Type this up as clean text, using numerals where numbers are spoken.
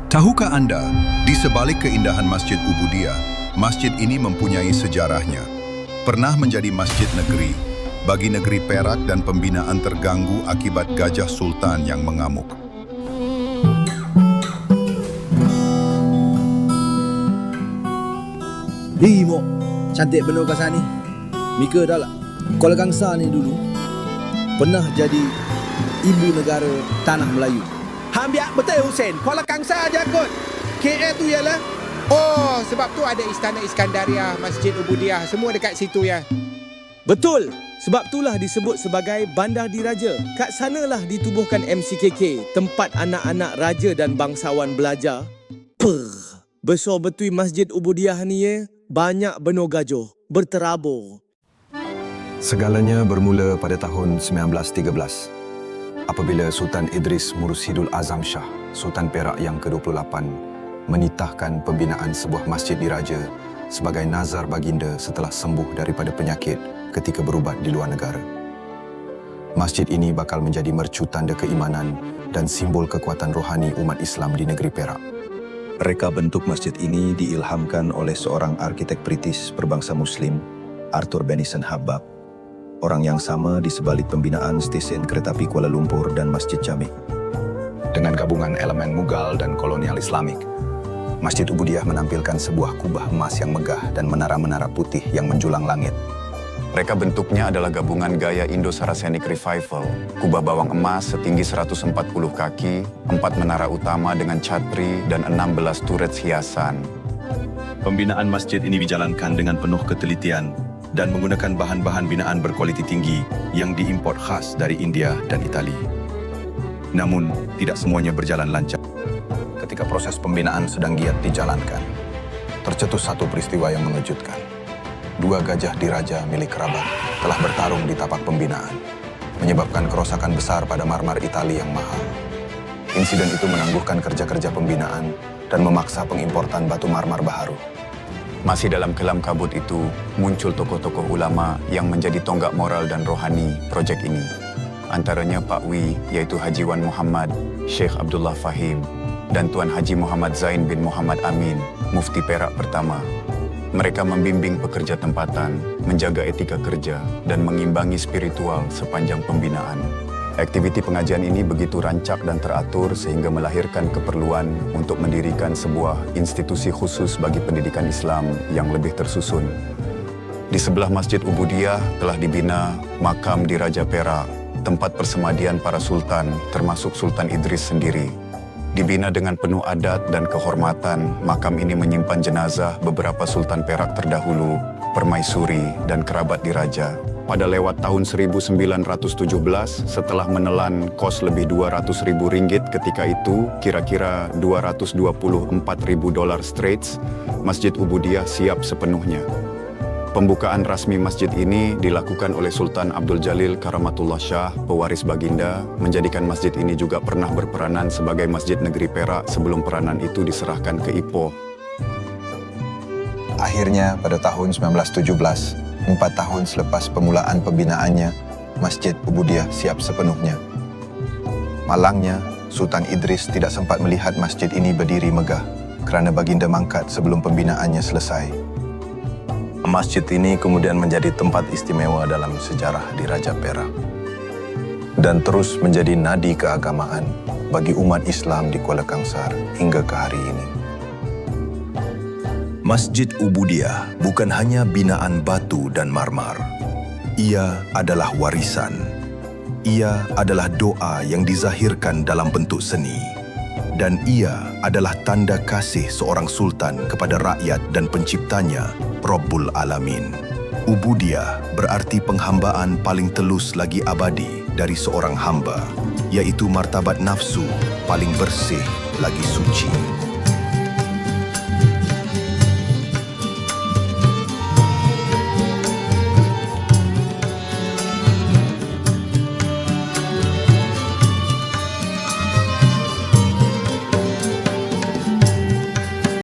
Tahukah anda, di sebalik keindahan Masjid Ubudiyah, masjid ini mempunyai sejarahnya. Pernah menjadi masjid negeri, bagi negeri Perak dan pembinaan terganggu akibat Gajah Sultan yang mengamuk. Mok, cantik benar kasan ni. Mika dah lah. Kuala Kangsar ni dulu pernah jadi ibu negara tanah Melayu. Hambiak betul Hussein. Kuala Kangsar aja kot. KL tu ialah. Oh, sebab tu ada Istana Iskandaria, Masjid Ubudiyah, semua dekat situ ya. Betul. Sebab itulah disebut sebagai Bandar Diraja. Kat sanalah ditubuhkan MCKK, tempat anak-anak raja dan bangsawan belajar. Besar betul Masjid Ubudiyah ni ya. Banyak benur gajuh, berterabur. Segalanya bermula pada tahun 1913 apabila Sultan Idris Mursyidul Azam Shah, Sultan Perak yang ke-28, menitahkan pembinaan sebuah masjid diraja sebagai nazar baginda setelah sembuh daripada penyakit ketika berubat di luar negara. Masjid ini bakal menjadi mercu tanda keimanan dan simbol kekuatan rohani umat Islam di negeri Perak. Reka bentuk masjid ini diilhamkan oleh seorang arkitek British berbangsa Muslim, Arthur Benison Hubbard, orang yang sama di sebalik pembinaan stesen kereta api Kuala Lumpur dan Masjid Jami'. Dengan gabungan elemen Mughal dan kolonial Islamik, Masjid Ubudiyah menampilkan sebuah kubah emas yang megah dan menara-menara putih yang menjulang langit. Reka bentuknya adalah gabungan gaya Indo-Saracenic Revival, kubah bawang emas setinggi 140 kaki, 4 menara utama dengan catri, dan 16 turret hiasan. Pembinaan masjid ini dijalankan dengan penuh ketelitian dan menggunakan bahan-bahan binaan berkualiti tinggi yang diimport khas dari India dan Itali. Namun, tidak semuanya berjalan lancar. Ketika proses pembinaan sedang giat dijalankan, tercetus satu peristiwa yang mengejutkan. 2 gajah diraja milik kerabat telah bertarung di tapak pembinaan, menyebabkan kerusakan besar pada marmer Itali yang mahal. Insiden itu menangguhkan kerja-kerja pembinaan dan memaksa pengimportan batu marmer baharu. Masih dalam kelam kabut itu, muncul tokoh-tokoh ulama yang menjadi tonggak moral dan rohani proyek ini. Antaranya Pak Wi, yaitu Haji Wan Muhammad, Sheikh Abdullah Fahim, dan Tuan Haji Muhammad Zain bin Muhammad Amin, Mufti Perak pertama. Mereka membimbing pekerja tempatan, menjaga etika kerja, dan mengimbangi spiritual sepanjang pembinaan. Aktiviti pengajian ini begitu rancak dan teratur sehingga melahirkan keperluan untuk mendirikan sebuah institusi khusus bagi pendidikan Islam yang lebih tersusun. Di sebelah Masjid Ubudiyah telah dibina makam Diraja Perak, tempat persemadian para sultan, termasuk Sultan Idris sendiri. Dibina dengan penuh adat dan kehormatan, makam ini menyimpan jenazah beberapa Sultan Perak terdahulu, permaisuri, dan kerabat diraja. Pada lewat tahun 1917, setelah menelan kos lebih Rp200.000 ketika itu, kira-kira $224.000 Straits, Masjid Ubudiyah siap sepenuhnya. Pembukaan rasmi masjid ini dilakukan oleh Sultan Abdul Jalil Karamatullah Shah, pewaris baginda, menjadikan masjid ini juga pernah berperanan sebagai Masjid Negeri Perak sebelum peranan itu diserahkan ke Ipoh. Akhirnya pada tahun 1917, 4 tahun selepas pemulaan pembinaannya, Masjid Ubudiyah siap sepenuhnya. Malangnya, Sultan Idris tidak sempat melihat masjid ini berdiri megah kerana baginda mangkat sebelum pembinaannya selesai. Masjid ini kemudian menjadi tempat istimewa dalam sejarah Diraja Perak dan terus menjadi nadi keagamaan bagi umat Islam di Kuala Kangsar hingga ke hari ini. Masjid Ubudiyah bukan hanya binaan batu dan marmer. Ia adalah warisan. Ia adalah doa yang dizahirkan dalam bentuk seni. Dan ia adalah tanda kasih seorang sultan kepada rakyat dan penciptanya, Rabbul Alamin. Ubudiyah berarti penghambaan paling telus lagi abadi dari seorang hamba, yaitu martabat nafsu paling bersih lagi suci.